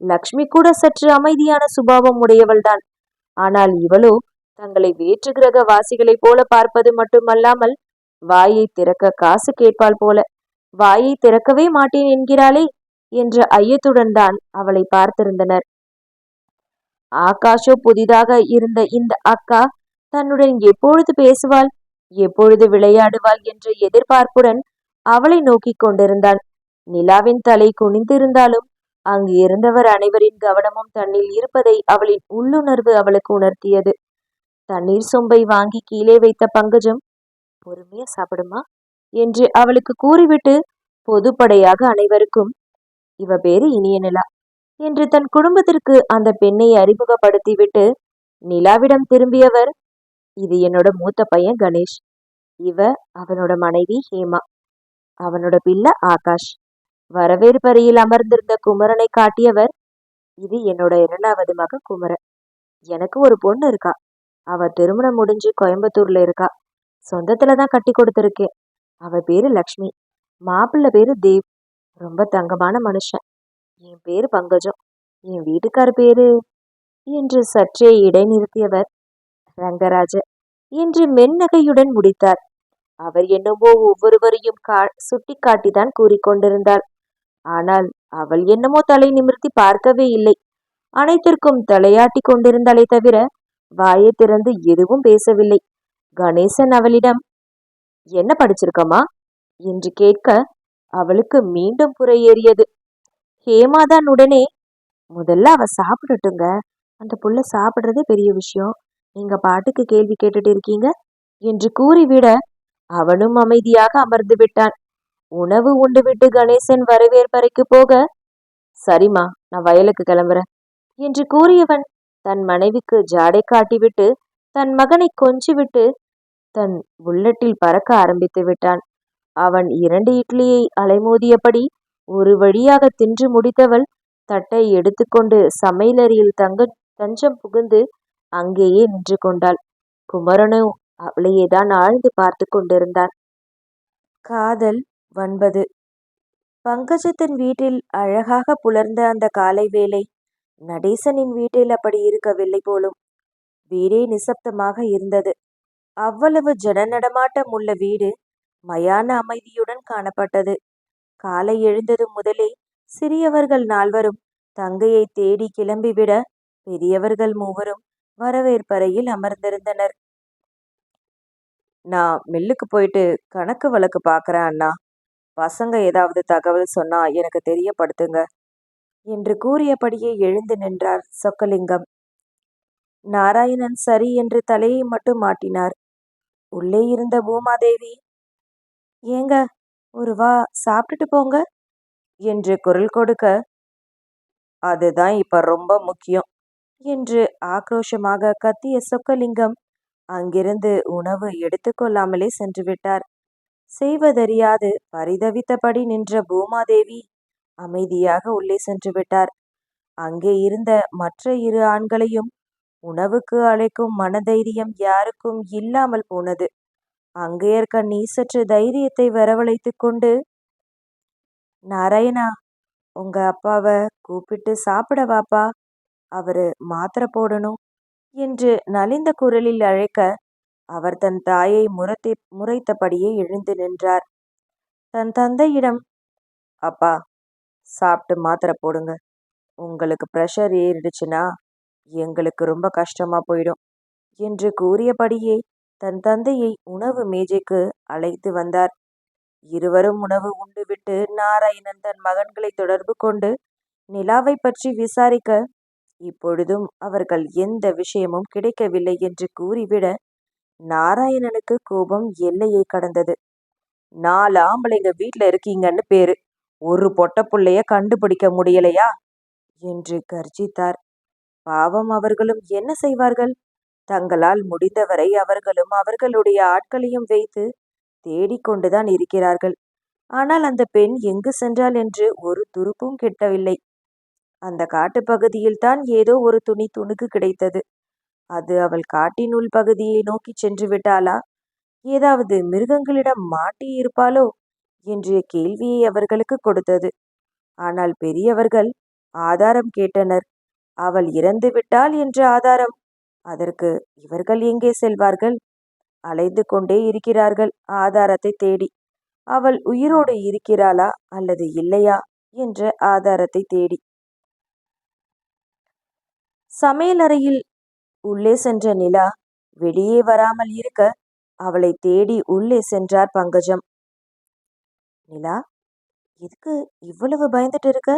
லக்ஷ்மி கூட சற்று அமைதியான சுபாவம் உடையவள்தான். ஆனால் இவளோ தங்களை வேற்று கிரக வாசிகளைப் போல பார்ப்பது மட்டுமல்லாமல் வாயை திறக்க காசு கேட்பாள் போல, வாயை திறக்கவே மாட்டேன் என்கிறாளே என்ற ஐயத்துடன் தான் அவளை பார்த்திருந்தனர். ஆகாஷோ புதிதாக இருந்த இந்த அக்கா தன்னுடன் எப்பொழுது பேசுவாள், எப்பொழுது விளையாடுவாள் என்ற எதிர்பார்ப்புடன் அவளை நோக்கி கொண்டிருந்தான். நிலாவின் தலை குனிந்திருந்தாலும் அங்கு இருந்தவர் அனைவரின் கவனமும் தன்னில் இருப்பதை அவளின் உள்ளுணர்வு அவளுக்கு உணர்த்தியது. தண்ணீர் சொம்பை வாங்கி கீழே வைத்த பங்கஜம், பொறுமையா சாப்பிடுமா என்று அவளுக்கு கூறிவிட்டு பொதுப்படையாக அனைவருக்கும், இவ பேரு இனிய நிலா என்று தன் குடும்பத்திற்கு அந்த பெண்ணை அறிமுகப்படுத்திவிட்டு நிலாவிடம் திரும்பியவர், இது என்னோட மூத்த பையன் கணேஷ், இவ அவனோட மனைவி ஹேமா, அவனோட பிள்ளை ஆகாஷ். வரவேற்பறையில் அமர்ந்திருந்த குமரனை காட்டியவர், இது என்னோட 2வது மகன் குமரன். எனக்கு ஒரு பொண்ணு இருக்கா. அவ திருமணம் முடிஞ்சு கோயம்புத்தூர்ல இருக்கா. சொந்தத்துலதான் கட்டி கொடுத்துருக்கேன். அவ பேரு லக்ஷ்மி. மாப்பிள்ளை பேரு தேவ். ரொம்ப தங்கமான மனுஷன். என் பேரு பங்கஜம். என் வீட்டுக்கார பேரு என்று சற்றே இடைநிறுத்தியவர், ரங்கராஜ என்று மென்னகையுடன் முடித்தார். அவர் என்னவோ ஒவ்வொருவரையும் சுட்டி காட்டிதான் கூறிக்கொண்டிருந்தாள். ஆனால் அவள் என்னமோ தலை நிமிர்த்தி பார்க்கவே இல்லை. அனைத்திற்கும் தலையாட்டி கொண்டிருந்தாலே தவிர வாயை திறந்து எதுவும் பேசவில்லை. கணேசன் அவளிடம், என்ன படிச்சிருக்கமா என்று கேட்க அவளுக்கு மீண்டும் புறை ஏறியது. ஹேமாதான் உடனே, முதல்ல அவ சாப்பிடட்டுங்க, அந்த புள்ள சாப்பிடுறதே பெரிய விஷயம், நீங்க பாட்டுக்கு கேள்வி கேட்டுட்டு இருக்கீங்க என்று கூறிவிட அவனும் அமைதியாக அமர்ந்து விட்டான். உணவு உண்டுவிட்டு கணேசன் வரவேற்பறைக்கு போக, சரிம்மா நான் வயலுக்கு கிளம்புறேன் என்று கூறியவன் தன் மனைவிக்கு ஜாடை காட்டிவிட்டு தன் மகனை கொஞ்சிவிட்டு தன் புல்லட்டில் பறக்க ஆரம்பித்து விட்டான். அவன் 2 இட்லியை அலைமோதியபடி ஒரு வழியாக தின்று முடித்தவள் தட்டை எடுத்துக்கொண்டு சமையலறையில் தஞ்சம் புகுந்து அங்கேயே நின்று கொண்டாள். குமரனோ அவளையேதான் ஆழ்ந்து பார்த்து கொண்டிருந்தான். காதல் 9. பங்கஜத்தின் வீட்டில் அழகாக புலர்ந்த அந்த காலை வேளை நடேசனின் வீட்டில் அப்படி இருக்கவில்லை போலும். வீடே நிசப்தமாக இருந்தது. அவ்வளவு ஜன நடமாட்டம் உள்ள வீடு மயான அமைதியுடன் காணப்பட்டது. காலை எழுந்தது முதலே சிறியவர்கள் 4வரும் தங்கையை தேடி கிளம்பிவிட பெரியவர்கள் 3வரும் வரவேற்பறையில் அமர்ந்திருந்தனர். நான் மில்லுக்கு போயிட்டு கணக்கு வழக்கு பார்க்குறேன் அண்ணா. பசங்க ஏதாவது தகவல் சொன்னா எனக்கு தெரியப்படுத்துங்க என்று கூறியபடியே எழுந்து நின்றார் சொக்கலிங்கம். நாராயணன் சரி என்று தலையை மட்டும் மாட்டினார். உள்ளே இருந்த பூமாதேவி, ஏங்க ஒரு வா சாப்பிட்டுட்டு போங்க என்று குரல் கொடுக்க, அதுதான் இப்ப ரொம்ப முக்கியம் என்று ஆக்ரோஷமாக கத்திய சொக்கலிங்கம் அங்கிருந்து உணவு எடுத்துக்கொள்ளாமலே சென்று விட்டார். செய்வதறியாது பரிதவித்தபடி நின்ற பூமாதேவி அமைதியாக உள்ளே சென்று விட்டார். அங்கே இருந்த மற்ற இரு ஆண்களையும் உணவுக்கு அழைக்கும் மனதைரியம் யாருக்கும் இல்லாமல் போனது. அங்கேயர் கண்ணி சற்று தைரியத்தை வரவழைத்துக் கொண்டு, நாராயணா, உங்க அப்பாவை கூப்பிட்டு சாப்பிட வாப்பா, அவரு மாத்திரை போடணும் என்று நலிந்த குரலில் அழைக்க, அவர் தன் தாயை முறைத்தபடியே எழுந்து நின்றார். தன் தந்தையிடம், அப்பா, சாப்பிட்டு மாத்திரை போடுங்க. உங்களுக்கு ப்ரெஷர் ஏறிடுச்சுன்னா எங்களுக்கு ரொம்ப கஷ்டமா போயிடும் என்று கூறியபடியே தன் தந்தையை உணவு மேஜைக்கு அழைத்து வந்தார். இருவரும் உணவு உண்டுவிட்டு நாராயணன் தன் மகன்களை தொடர்பு கொண்டு நிலாவை பற்றி விசாரிக்க, இப்பொழுதும் அவர்கள் எந்த விஷயமும் கிடைக்கவில்லை என்று கூறிவிட, நாராயணனுக்கு கோபம் எல்லையை கடந்தது. 4 ஆம்பளைங்க வீட்டுல இருக்கீங்கன்னு பேரு, ஒரு பொட்ட புள்ளைய கண்டுபிடிக்க முடியலையா என்று கர்ஜித்தார். பாவம், அவர்களும் என்ன செய்வார்கள்? தங்களால் முடிந்தவரை அவர்களும் அவர்களுடைய ஆட்களையும் வைத்து தேடிக்கொண்டுதான் இருக்கிறார்கள். ஆனால் அந்த பெண் எங்கு சென்றாள் என்று ஒரு துருப்பும் கிட்டவில்லை. அந்த காட்டுப்பகுதியில் தான் ஏதோ ஒரு துணி துணுக்கு கிடைத்தது. அது அவள் காட்டின் உள் பகுதியை நோக்கி சென்று விட்டாளா, ஏதாவது மிருகங்களிடம் மாட்டி இருப்பாளோ என்ற கேள்வியை அவர்களுக்கு கொடுத்தது. ஆனால் பெரியவர்கள் ஆதாரம் கேட்டனர். அவள் இறந்து விட்டாள் என்ற ஆதாரம். அதற்கு இவர்கள் எங்கே செல்வார்கள்? அலைந்து கொண்டே இருக்கிறார்கள் ஆதாரத்தை தேடி. அவள் உயிரோடு இருக்கிறாளா அல்லது இல்லையா என்ற ஆதாரத்தை தேடி. சமையலறையில் உள்ளே சென்ற நிலா வெளியே வராமல் இருக்க, அவளை தேடி உள்ளே சென்றார் பங்கஜம். நிலா, எதுக்கு இவ்வளவு பயந்துட்டு இருக்க?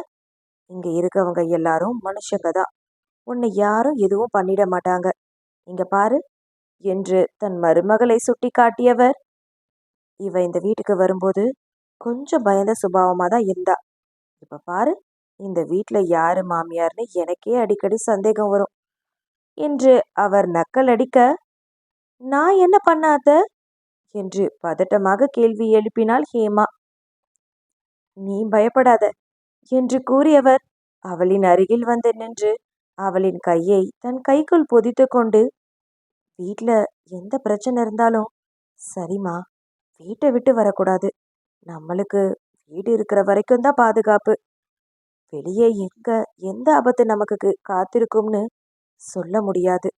இங்க இருக்கவங்க எல்லாரும் மனுஷங்க தான், உன்னை யாரும் எதுவும் பண்ணிட மாட்டாங்க. இங்க பாரு என்று தன் மருமகளை சுட்டி காட்டியவர், இவ இந்த வீட்டுக்கு வரும்போது கொஞ்சம் பயந்த சுபாவமா தான் இருந்தா. இப்ப பாரு, இந்த வீட்டுல யாரு மாமியார்னு எனக்கே அடிக்கடி சந்தேகம் வரும் என்று அவர் நக்கல் அடிக்க, நான் என்ன பண்ணாத என்று பதட்டமாக கேள்வி எழுப்பினாள் ஹேமா. நீ பயப்படாத என்று கூறியவர் அவளின் அருகில் வந்து நின்று அவளின் கையை தன் கைக்குள் பொதித்து கொண்டு, வீட்டுல எந்த பிரச்சனை இருந்தாலும் சரிம்மா, வீட்டை விட்டு வரக்கூடாது. நம்மளுக்கு வீடு இருக்கிற வரைக்கும் தான் பாதுகாப்பு. வெளியே எந்த ஆபத்து நமக்கு காத்திருக்கும்னு சொல்ல முடியாது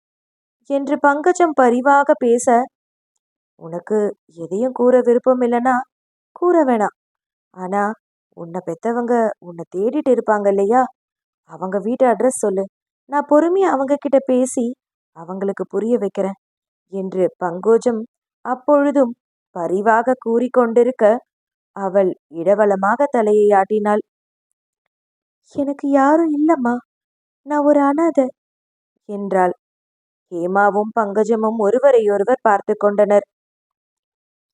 என்று பங்கஜம் பரிவாக பேச, உனக்கு எதையும் கூற விருப்பம் இல்லைன்னா கூற வேணாம். ஆனா உன்னை பெத்தவங்க உன்னை தேடிட்டு இருப்பாங்க இல்லையா, அவங்க வீட்டு அட்ரஸ் சொல்லு, நான் பொறுமையா அவங்க கிட்ட பேசி அவங்களுக்கு புரிய வைக்கிறேன் என்று பங்கோஜம் அப்பொழுதும் பரிவாக கூறிக்கொண்டிருக்க, அவள் இடவளமாக தலையை ஆட்டினாள். எனக்கு யாரும் இல்லம்மா, நான் ஒரு அனாதை என்றாள். ஹேமாவும் பங்கஜமும் ஒருவரையொருவர் பார்த்து கொண்டனர்.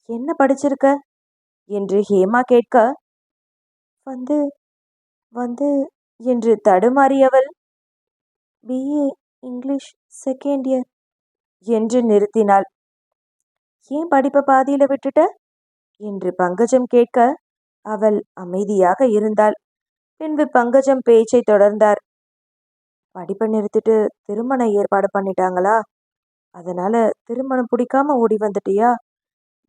என்ன படிச்சிருக்க என்று ஹேமா கேட்க, வந்து வந்து என்று தடுமாறியவள், பிஏ இங்கிலீஷ் செகண்ட் இயர் என்று நிறுத்தினாள். ஏன் படிப்பை பாதியில விட்டுட்ட என்று பங்கஜம் கேட்க, அவள் அமைதியாக இருந்தாள். பின்பு பங்கஜம் பேச்சை தொடர்ந்தார். படிப்பை நிறுத்திட்டு திருமண ஏற்பாடு பண்ணிட்டாங்களா, அதனால திருமணம் பிடிக்காம ஓடி வந்துட்டியா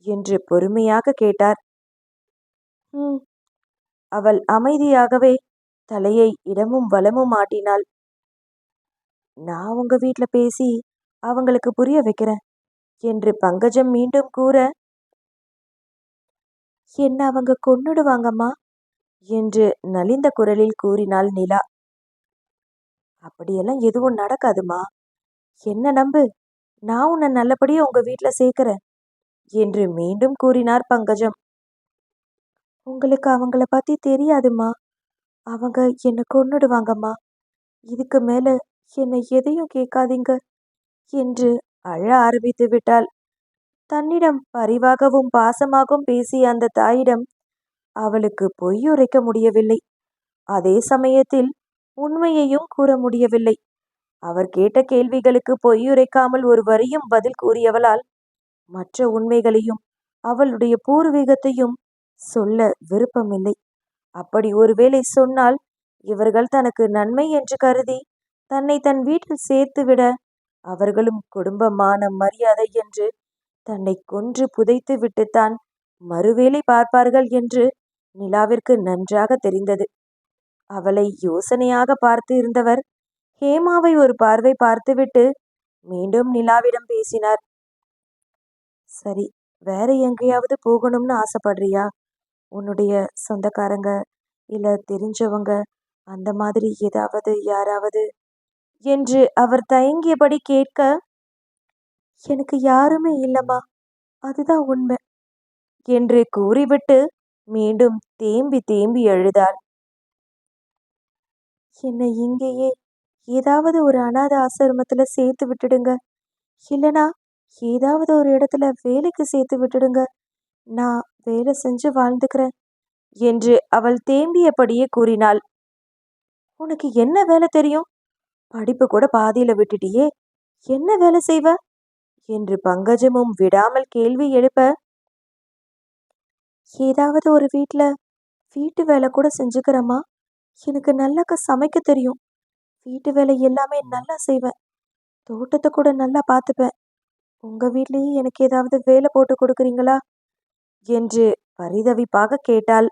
என்று பொறுமையாக கேட்டார். அவள் அமைதியாகவே தலையை இடமும் வலமும் ஆட்டினாள். நான் உங்க வீட்டுல பேசி அவங்களுக்கு புரிய வைக்கிறேன் என்று பங்கஜம் மீண்டும் கூற, என்ன அவங்க கொன்னுடுவாங்கம்மா என்று நலிந்த குரலில் கூறினாள் நிலா. அப்படியெல்லாம் எதுவும் நடக்காதுமா, என்ன நம்பு, நான் உன்னை நல்லபடியா உங்க வீட்டுல சேர்க்கிறேன் என்று மீண்டும் கூறினார் பங்கஜம். உங்களுக்கு அவங்கள பத்தி தெரியாதுமா, அவங்க என்னை கொன்னுடுவாங்கம்மா, இதுக்கு மேல என்னை எதையும் கேட்காதீங்க என்று அழ ஆரம்பித்து விட்டாள். தன்னிடம் பரிவாகவும் பாசமாகவும் பேசிய அந்த தாயிடம் அவளுக்கு பொய்யுரைக்க முடியவில்லை. அதே சமயத்தில் உண்மையையும் கூற முடியவில்லை. அவர் கேட்ட கேள்விகளுக்கு பொய்யுரைக்காமல் ஒரு வரியும் பதில் கூறியவளால் மற்ற உண்மைகளையும் அவளுடைய பூர்வீகத்தையும் சொல்ல விருப்பமில்லை. அப்படி ஒருவேளை சொன்னால் இவர்கள் தனக்கு நன்மை என்று கருதி தன்னை தன் வீட்டில் சேர்த்துவிட அவர்களும் குடும்ப மானம் மரியாதை என்று தன்னை கொன்று புதைத்து விட்டுத்தான் மறுவேளை பார்ப்பார்கள் என்று நிலாவிற்கு நன்றாக தெரிந்தது. அவளை யோசனையாக பார்த்து இருந்தவர் ஹேமாவை ஒரு பார்வை பார்த்துவிட்டு மீண்டும் நிலாவிடம் பேசினார். சரி, வேற எங்கேயாவது போகணும்னு ஆசைப்படுறியா? உன்னுடைய சொந்தக்காரங்க இல்ல தெரிஞ்சவங்க அந்த மாதிரி ஏதாவது யாராவது என்று அவர் தயங்கியபடி கேட்க, எனக்கு யாருமே இல்லம்மா, அதுதான் உண்மை என்று கூறிவிட்டு மீண்டும் தேம்பி தேம்பி அழுதாள். என்னை இங்கேயே ஏதாவது ஒரு அனாதை ஆசிரமத்துல சேர்த்து விட்டுடுங்க, இல்லனா ஏதாவது ஒரு இடத்துல வேலைக்கு சேர்த்து விட்டுடுங்க, நான் வேலை செஞ்சு வாழ்ந்துக்கிறேன் என்று அவள் தேம்பியபடியே கூறினாள். உனக்கு என்ன வேலை தெரியும்? படிப்பு கூட பாதியில விட்டுட்டியே, என்ன வேலை செய்வ என்று பங்கஜமும் விடாமல் கேள்வி எழுப்ப, ஏதாவது ஒரு வீட்டு வேலை கூட செஞ்சுக்கிறேம்மா, எனக்கு நல்லா சமைக்க தெரியும், வீட்டு வேலை எல்லாமே நல்லா செய்வேன், தோட்டத்தை கூட நல்லா பார்த்துப்பேன், உங்க வீட்லயே எனக்கு ஏதாவது வேலை போட்டு கொடுக்குறீங்களா என்று பரிதவிப்பாக கேட்டாள்.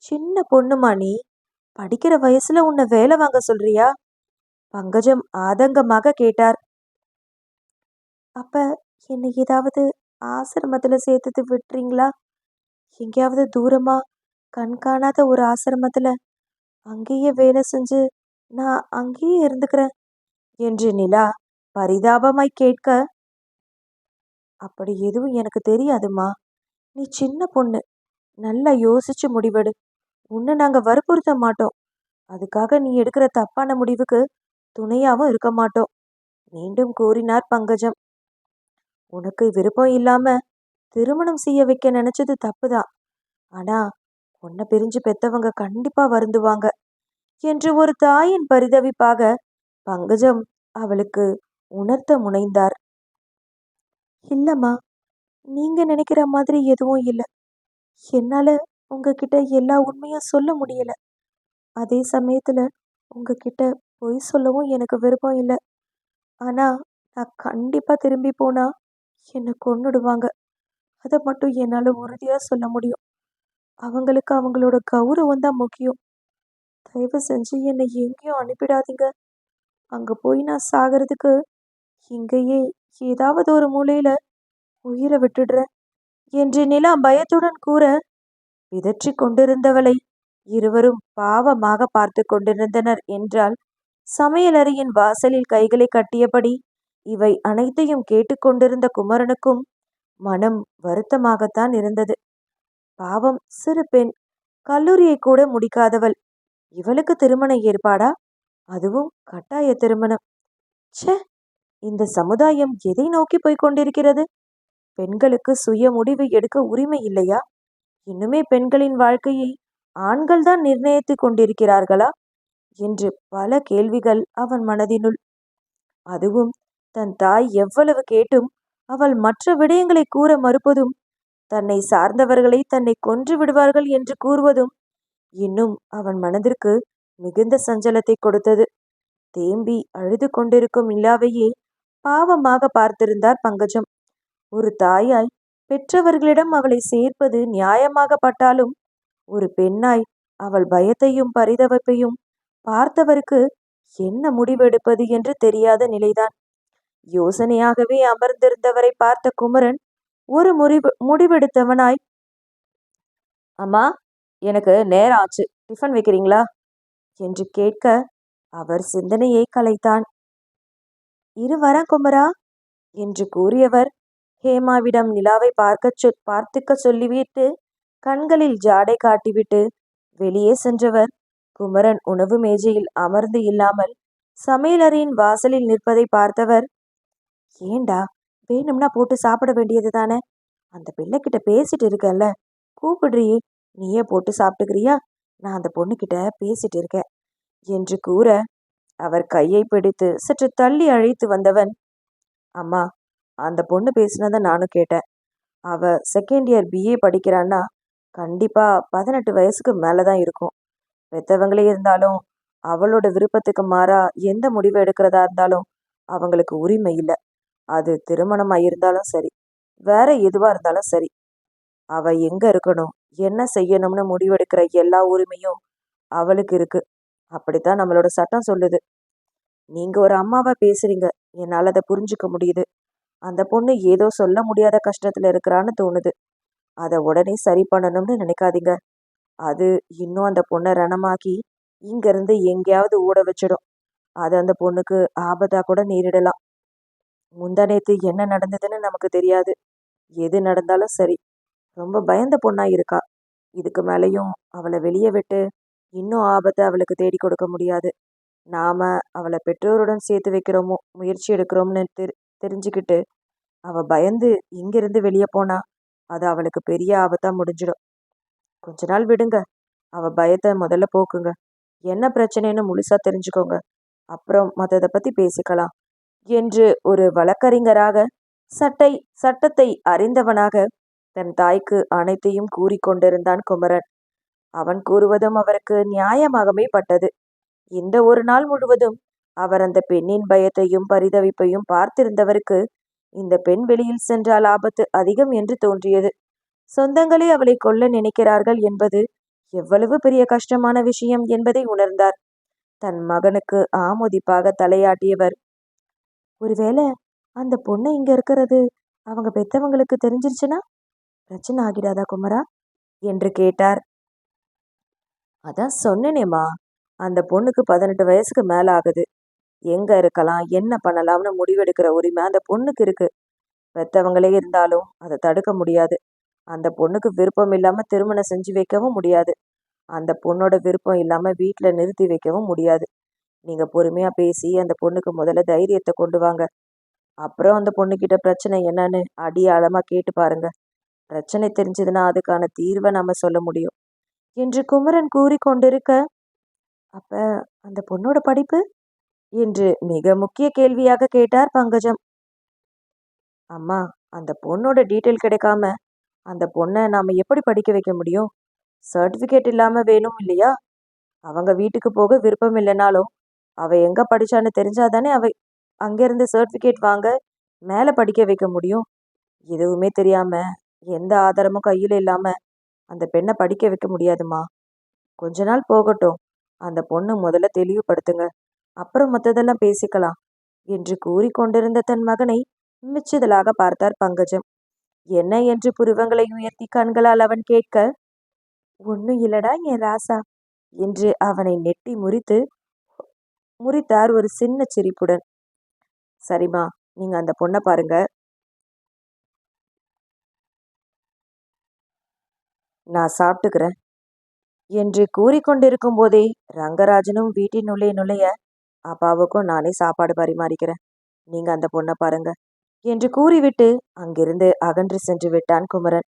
சின்ன பொண்ணுமா நீ, படிக்கிற வயசுல உன்னை வேலை வாங்க சொல்றியா? பங்கஜம் ஆதங்கமாக கேட்டார். அப்ப என்னை ஏதாவது ஆசிரமத்துல சேர்த்து விட்டுறீங்களா? எங்கேயாவது தூரமா கண்காணாத ஒரு ஆசிரமத்துல அங்கேயே வேலை செஞ்சு நான் அங்கேயே இருந்துக்கிறேன் என்று நிலா பரிதாபமாய் கேட்க, அப்படி எதுவும் எனக்கு தெரியாதுமா, நீ சின்ன பொண்ணு, நல்லா யோசிச்சு முடிவெடு, உன்னை நாங்க வற்புறுத்த மாட்டோம், அதுக்காக நீ எடுக்கிற தப்பான முடிவுக்கு துணையாவும் இருக்க மாட்டோம் மீண்டும் கூறினார் பங்கஜம். உனக்கு விருப்பம் இல்லாம திருமணம் செய்ய வைக்க நினைச்சது தப்புதான், ஆனா உன்னை பிரிஞ்சு பெத்தவங்க கண்டிப்பா வருந்துவாங்க என்று ஒரு தாயின் பரிதவிப்பாக பங்கஜம் அவளுக்கு உணர்த்த முனைந்தார். இல்லம்மா, நீங்க நினைக்கிற மாதிரி எதுவும் இல்லை, என்னால உங்ககிட்ட எல்லா உண்மையும் சொல்ல முடியல, அதே சமயத்துல உங்ககிட்ட பொய் சொல்லவும் எனக்கு விருப்பம் இல்லை, ஆனா நான் கண்டிப்பா திரும்பி போனா என்னை கொன்னுடுவாங்க, அதை மட்டும் என்னால உறுதியா சொல்ல முடியும், அவங்களுக்கு அவங்களோட கௌரவம் தான் முக்கியம், தயவு செஞ்சு என்னை எங்கேயும் அனுப்பிடாதீங்க, அங்க போய் நான் சாகிறதுக்கு இங்கேயே ஏதாவது ஒரு மூலையில உயிரை விட்டுடுறேன் என்று நிலா பயத்துடன் கூற, பிதற்றி கொண்டிருந்தவளை இருவரும் பாவமாக பார்த்து கொண்டிருந்தனர் என்றால், சமையலறையின் வாசலில் கைகளை கட்டியபடி இவை அனைத்தையும் கேட்டுக்கொண்டிருந்த குமரனுக்கும் மனம் வருத்தமாகத்தான் இருந்தது. பாவம், சிறு பெண், கல்லூரியை கூட முடிக்காதவள், இவளுக்கு திருமண ஏற்பாடா? அதுவும் கட்டாய திருமணம். ச்சே, இந்த சமுதாயம் எதை நோக்கி போய் கொண்டிருக்கிறது? பெண்களுக்கு சுய முடிவு எடுக்க உரிமை இல்லையா? இன்னுமே பெண்களின் வாழ்க்கையை ஆண்கள் தான் நிர்ணயித்துக் கொண்டிருக்கிறார்களா என்று பல கேள்விகள் அவன் மனதினுள். அதுவும் தன் தாய் எவ்வளவு கேட்டும் அவள் மற்ற விடயங்களை கூற மறுப்பதும், தன்னை சார்ந்தவர்களை தன்னை கொன்று விடுவார்கள் என்று கூறுவதும் இன்னும் அவன் மனதிற்கு மிகுந்த சஞ்சலத்தை கொடுத்தது. தேம்பி அழுது கொண்டிருக்கும் நிலாவையே பாவமாக பார்த்திருந்தார் பங்கஜம். ஒரு தாயாய் பெற்றவர்களிடம் அவளை சேர்ப்பது நியாயமாகப்பட்டாலும், ஒரு பெண்ணாய் அவள் பயத்தையும் பரிதவிப்பையும் பார்த்தவருக்கு என்ன முடிவெடுப்பது என்று தெரியாத நிலைதான். யோசனையாகவே அமர்ந்திருந்தவரை பார்த்த குமரன் ஒரு முடிவெடுத்தவனாய், அம்மா, எனக்கு நேரம் ஆச்சு, டிஃபன் வைக்கிறீங்களா என்று கேட்க அவர் சிந்தனையை கலைத்தான். இரு வரேன் குமரா என்று கூறியவர் ஹேமாவிடம் நிலாவை பார்த்துக்க சொல்லிவிட்டு கண்களில் ஜாடை காட்டிவிட்டு வெளியே சென்றவர் குமரன் உணவு மேஜையில் அமர்ந்து இல்லாமல் சமையலறையின் வாசலில் நிற்பதை பார்த்தவர், ஏண்டா, வேணும்னா போட்டு சாப்பிட வேண்டியது தானே, அந்த பிள்ளைகிட்ட பேசிட்டு இருக்கேன்ல, கூப்பிடுறியே, நீயே போட்டு சாப்பிட்டுக்கிறியா, நான் அந்த பொண்ணுகிட்ட பேசிட்டு இருக்கேன் என்று கூற அவர் கையை பிடித்து சற்று தள்ளி அழைத்து வந்தவன், அம்மா, அந்த பொண்ணு பேசினதை நானும் கேட்டேன், அவ செகண்ட் இயர் பிஏ படிக்கிறான்னா கண்டிப்பா 18 வயசுக்கு மேல தான் இருக்கும். பெத்தவங்களே இருந்தாலும், அவளோட விருப்பத்துக்கு மாறா எந்த முடிவு எடுக்கிறதா இருந்தாலும், அவங்களுக்கு உரிமை இல்ல. அது திருமணமா இருந்தாலும் சரி, வேற எதுவா இருந்தாலும் சரி. அவ எங்க இருக்கணும், என்ன செய்யணும்னு முடிவெடுக்கிற எல்லா உரிமையும் அவளுக்கு இருக்கு. அப்படித்தான் நம்மளோட சட்டம் சொல்லுது. நீங்க ஒரு அம்மாவா பேசுறீங்க. என்னால அத புரிஞ்சுக்க முடியுது. அந்த பொண்ணு ஏதோ சொல்ல முடியாத கஷ்டத்துல இருக்கிறான்னு தோணுது. அத உடனே சரி பண்ணணும்னு நினைக்காதீங்க. அது இன்னும் அந்த பொண்ண ரணமாக்கி, இங்கிருந்து எங்கேயாவது ஓட வச்சிடும். அது அந்த பொண்ணுக்கு ஆபத்தா கூட நேரிடலாம். முந்தா நேத்து என்ன நடந்ததுன்னு நமக்கு தெரியாது. எது நடந்தாலும் சரி, ரொம்ப பயந்த பொண்ணா இருக்கா. இதுக்கு மேலயும் அவள வெளிய விட்டு, இன்னும் ஆபத்த அவளுக்கு தேடிக் கொடுக்க முடியாது. நாம அவள பெற்றோருடன் சேர்த்து வைக்கிறோமோ, முயற்சி எடுக்கிறோம்னு தெரிஞ்சுக்கிட்டு, அவ பயந்து இங்கிருந்து வெளிய போனா, அது அவளுக்கு பெரிய ஆபத்தா முடிஞ்சிடும். கொஞ்ச நாள் விடுங்க. அவ பயத்த முதல்ல போக்குங்க. என்ன பிரச்சனைன்னு முழுசா தெரிஞ்சுக்கோங்க. அப்புறம் மத்தத பத்தி பேசிக்கலாம். என்று ஒரு வழக்கறிஞராக, சட்டை சட்டத்தை அறிந்தவனாக தன் தாய்க்கு அனைத்தையும் கூறிக் கொண்டிருந்தான் குமரன். அவன் கூறுவதும் அவருக்கு நியாயமாகவே பட்டது. இந்த ஒரு நாள் முழுவதும் அவர் அந்த பெண்ணின் பயத்தையும் பரிதவிப்பையும் பார்த்திருந்தவருக்கு, இந்த பெண் வெளியில் சென்றால் ஆபத்து அதிகம் என்று தோன்றியது. சொந்தங்களே அவளை கொல்ல நினைக்கிறார்கள் என்பது எவ்வளவு பெரிய கஷ்டமான விஷயம் என்பதை உணர்ந்தார். தன் மகனுக்கு ஆமோதிப்பாக தலையாட்டியவர், ஒருவேளை அந்த பொண்ணு இங்க இருக்கிறது அவங்க பெத்தவங்களுக்கு தெரிஞ்சிருச்சுன்னா பிரச்சனை ஆகிடாதா குமரா என்று கேட்டார். அதான் சொன்னேனேம்மா, அந்த பொண்ணுக்கு 18 வயசுக்கு மேல ஆகுது. எங்க இருக்கலாம், என்ன பண்ணலாம்னு முடிவெடுக்கிற உரிமை அந்த பொண்ணுக்கு இருக்கு. பெத்தவங்களே இருந்தாலும் அதை தடுக்க முடியாது. அந்த பொண்ணுக்கு விருப்பம் இல்லாம திருமணம் செஞ்சு வைக்கவும் முடியாது. அந்த பொண்ணோட விருப்பம் இல்லாம வீட்டுல நிறுத்தி வைக்கவும் முடியாது. நீங்க பொறுமையா பேசி அந்த பொண்ணுக்கு முதல்ல தைரியத்தை கொண்டு வாங்க. அப்புறம் அந்த பொண்ணுகிட்ட பிரச்சனை என்னன்னு அடியாழமா கேட்டு பாருங்க. பிரச்சனை தெரிஞ்சதுன்னா அதுக்கான தீர்வை நாம சொல்ல முடியும் என்று குமரன் கூறிக்கொண்டிருக்க, அப்ப அந்த பொண்ணோட படிப்பு என்று மிக முக்கிய கேள்வியாக கேட்டார் பங்கஜம். அம்மா, அந்த பொண்ணோட டீட்டெயில் கிடைக்காம அந்த பொண்ணை நாம எப்படி படிக்க வைக்க முடியும்? சர்டிபிகேட் இல்லாம வேணும் இல்லையா? அவங்க வீட்டுக்கு போக விருப்பம் இல்லைனாலும் அவ எங்க படிச்சான்னு தெரிஞ்சாதானே அவ அங்கிருந்து சர்டிபிகேட் வாங்க மேல படிக்க வைக்க முடியும். எதுவுமே தெரியாம, எந்த ஆதாரமும் கையில இல்லாம அந்த பெண்ணை படிக்க வைக்க முடியாதுமா. கொஞ்ச நாள் போகட்டும். அந்த பொண்ணு முதல்ல தெளிவுபடுத்துங்க. அப்புறம் மத்ததெல்லாம் பேசிக்கலாம் என்று கூறிக்கொண்டிருந்த தன் மகனை மிச்சிதலாக பார்த்தார் பங்கஜம். என்ன என்று புருவங்களை உயர்த்தி கண்களால் அவன் கேட்க, ஒன்னும் இல்லடா என் ராசா என்று அவனை நெட்டி முறித்தார் ஒரு சின்ன சிரிப்புடன். சரிம்மா, நீங்க அந்த பொண்ணை பாருங்க, நான் சாப்பிட்டுக்கிறேன் என்று கூறிக்கொண்டிருக்கும் போதே ரங்கராஜனும் வீட்டினுள்ளே நுழைய, அப்பாவுக்கும் நானே சாப்பாடு பரிமாறிக்கிறேன், நீங்க அந்த பொண்ணை பாருங்க என்று கூறிவிட்டு அங்கிருந்து அகன்று சென்று விட்டான் குமரன்.